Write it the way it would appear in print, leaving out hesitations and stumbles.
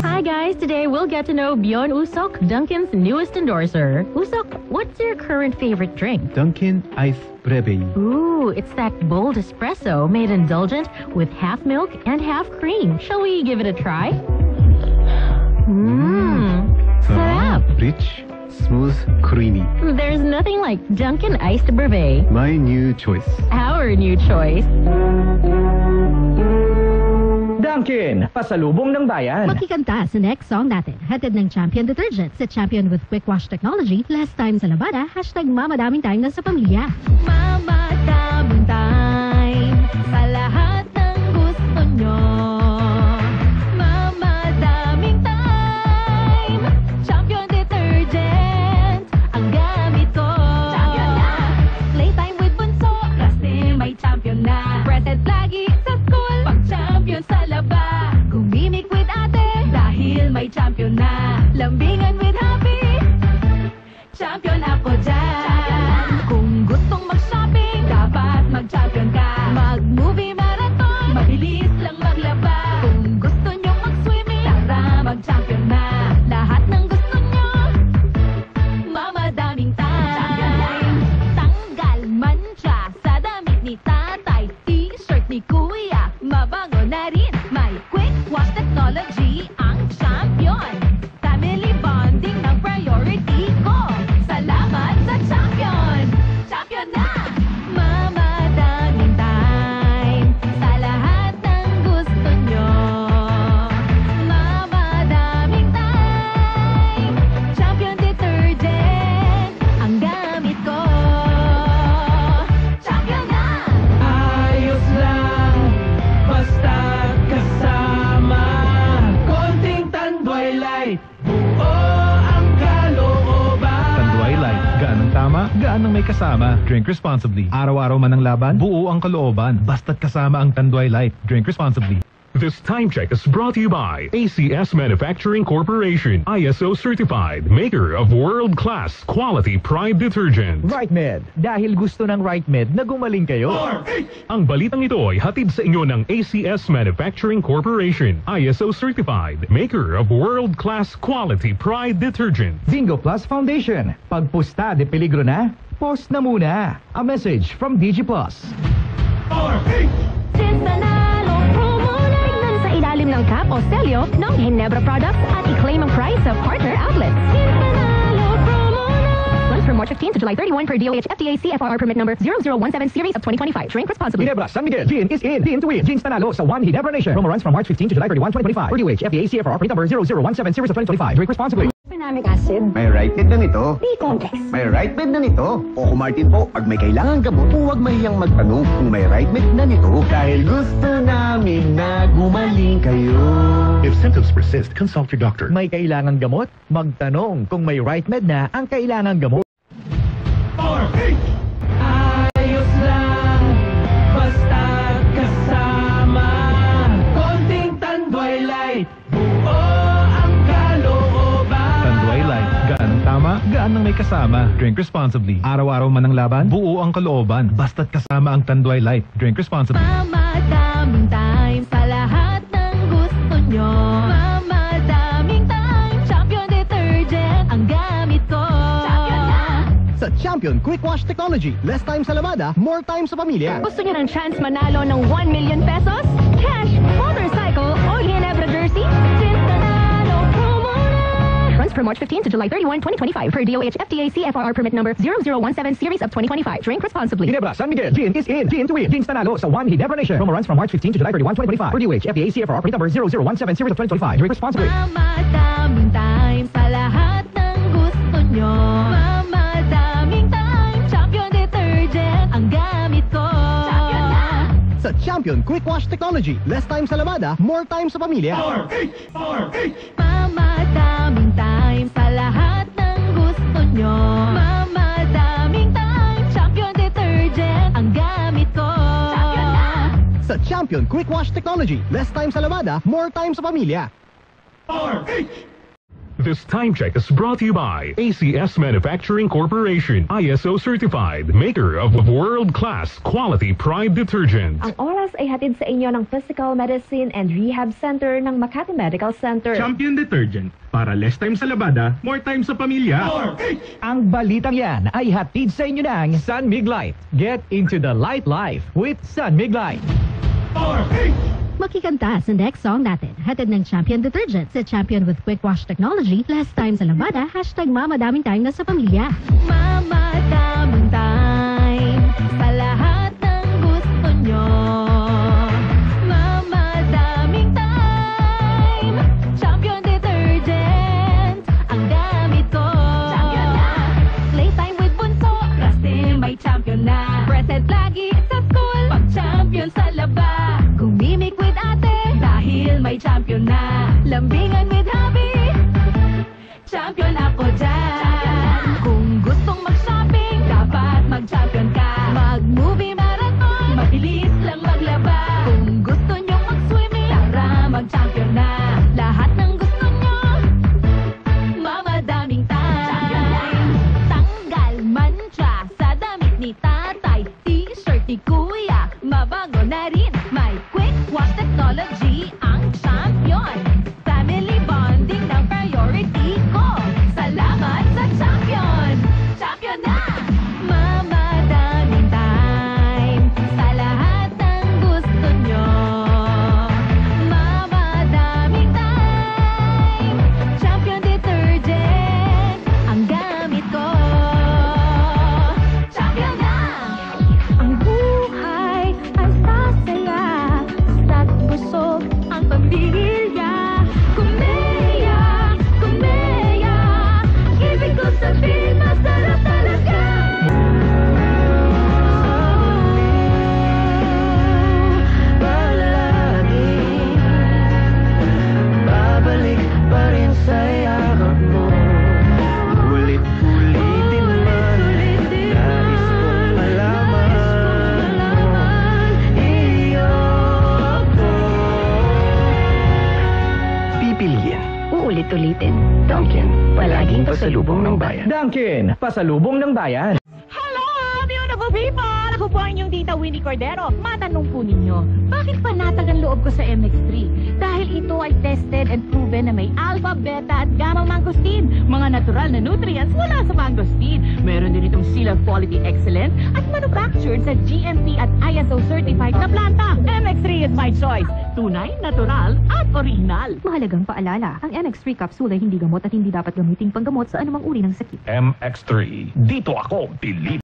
Hi guys, today we'll get to know Bjorn Usok, Dunkin's newest endorser. Usok, what's your current favorite drink? Dunkin' Ice Breve. Ooh, it's that bold espresso made indulgent with half milk and half cream. Shall we give it a try? Sarap! Rich, smooth, creamy. There's nothing like Dunkin' Iced Breve. My new choice. Our new choice. Dunkin, pasalubong ng bayan. Makikanta sa next song natin. Hatid ng Champion Detergent. Sa Champion with Quick Wash Technology, less time sa labada, #mamadaming time na sa pamilya. Mamadaming time sa lahat ng gusto nyo. Mamadaming time. Champion Detergent ang gamit ko. Champion na. Playtime with bunso. Kasi may champion na. Present lagi sa school. Pag champion sa laba. Gumimik with ate. Dahil may champion na. Lambingan with happy. Champion ako dyan. Kung gustong mag-shopping, dapat mag-champion ka. Mag-movie marathon, mabilis lang maglaba. Kung gusto nyong mag-swimming, tara mag-champion na. Lahat ng gusto nyo, mamadaming time. Tanggal mancha sa damit ni tatay, t-shirt ni kuya, mabango na rin. May quick wash technology ang champion. Family bonding ng priority ko. Salamat sa champion! Champion na! Mamadaming time sa lahat ng gusto nyo. Mamadaming time. Champion Detergent ang gamit ko. Champion na! Ayos lang, basta kasama. Konting Tanduay Light, buo ang kalooban. Tanduay Light. Gaan ang tama, gaan ang may kasama. Drink responsibly. Araw-araw man ang laban, buo ang kalooban. Basta't kasama ang Tanduay Light. Drink responsibly. This time check is brought to you by ACS Manufacturing Corporation, ISO certified, maker of world-class quality Pride detergent. Right Med, dahil gusto ng Right Med na gumaling kayo. Ang balitang ito ay hatid sa inyo ng ACS Manufacturing Corporation, ISO certified, maker of world-class quality Pride detergent. Bingo Plus Foundation, pagpusta de peligro na, post na muna. A message from DG Plus. Sinsanalo promo na tignan sa ilalim ng cap o selyo ng Ginebra products at i-claim ang price sa partner outlets. Sinsanalo promo na! Runs from March 15 to July 31 per DOH FDA CFR permit number 0017 series of 2025. Drink responsibly. Ginebra, San Miguel, Gin is in. Gin to win. Gin's Tanalo sa One Ginebra Nation. Promo runs from March 15 to July 31, 2025. Per DOH FDA CFR permit number 0017 series of 2025. Drink responsibly. Dynamic acid. May right med na nito. B-complex. May right med na nito. Coco Martin po, pag may kailangan gamot, huwag mahiyang magtanong kung may right med na nito. Dahil gusto namin na gumaling kayo. If symptoms persist, consult your doctor. May kailangan gamot? Magtanong kung may Right Med na ang kailangan gamot. Ayos lang, basta kasama. Konting Tanduay Light, buo ang kalooban. Tanduay Light. Gaan ang tama, gaan ang may kasama. Drink responsibly. Araw-araw man ang laban, buo ang kalooban. Basta't kasama ang Tanduay Light. Drink responsibly. Mamadaming time sa lahat ng gusto nyo. Mamadaming time. Champion Detergent ang gamit ko. Champion na! Sa Champion Quick Wash Technology, less time sa labada, more time sa pamilya. Gusto nyo ng chance manalo ng 1 million pesos? Cash, motorcycle, o Ginebra jersey? Sinsanalo promo na! Runs from March 15 to July 31, 2025 per DOH FDA CFR permit number 0017 series of 2025. Drink responsibly. Ginebra, San Miguel, Gin is in. Gin to win. Gin's Tanalo sa One Ginebra Nation. Promo runs from March 15 to July 31, 2025. Per DOH FDA CFR permit number 0017 series of 2025. Drink responsibly. Mamadaming time sa lahat ng gusto nyo. Mamadaming time. Champion Detergent ang gamit ko. Champion na! Sa Champion Quick Wash Technology, less time sa labada, more time sa pamilya. Mamadaming time sa lahat ng gusto nyo. Mamadaming time. Champion Detergent ang gamit ko. Champion na! Sa Champion Quick Wash Technology, less time sa labada, more time sa pamilya. This time check is brought to you by ACS Manufacturing Corporation, ISO certified, maker of world-class quality Pride detergent. Ang oras ay hatid sa inyo ng Physical Medicine and Rehab Center ng Makati Medical Center. Champion Detergent. Para less time sa labada, more time sa pamilya. Ang balitang yan ay hatid sa inyo ng San Mig Light. Get into the light life with San Mig Light. Makikanta sa next song natin. Hatid ng Champion Detergent. Sa Champion with Quick Wash Technology, less time sa labada, hashtag mamadaming time na sa pamilya. Mamadaming time sa lahat ng gusto nyo. Mamadaming time. Champion Detergent ang gamit ko. Champion na. Playtime with bunso, Rusty may champion na. Present lagi sa school, pag champion sa laba. Gumimik with ate, dahil may champion na. Lambingan with hubby, champion ako dyan. Kung gustong mag-shopping, dapat mag-champion ka. Mag-movie marathon, mabilis lang maglaba. Kung gusto nyong mag-swimming, tara mag-champion na. Lahat ng gusto nyo, mamadaming time. Tanggal mancha sa damit ni tatay, t-shirt ni kuya, mabango na rin. May quick wash technology ang champion. Family bonding ng priority ko. Salamat sa champion! Champion na! Mamadaming time sa lahat ng gusto nyo. Mamadaming time. Champion Detergent ang gamit ko. Champion na! Ang buhay ay sasaya, basta't busog ang pamilya. Kumeya, kumeya, ibig ko sabihin masarap talaga. Palaging Babalik pa rin sa yakap mo. Ulit-ulitin man, nais kong malaman iyo ako. Pipiliin. Uulit-ulitin. Dunkin, palaging pasalubong ng bayan. Dunkin, pasalubong ng bayan. Hello, beautiful people! Ako po ang inyong tita Winnie Cordero. Matanong po ninyo, bakit panatag ang loob ko sa MX3? Dahil ito ay tested and proven na may alpha, beta at gamma mangosteen. Mga natural na nutrients mula sa mangosteen. Meron din itong seal of quality excellent at manufactured sa GMP at ISO certified na planta. MX3 is my choice. Tunay, natural at original. Mahalagang paalala, ang MX3 capsule ay hindi gamot at hindi dapat gamiting panggamot sa anumang uri ng sakit. MX3. Dito ako, believe.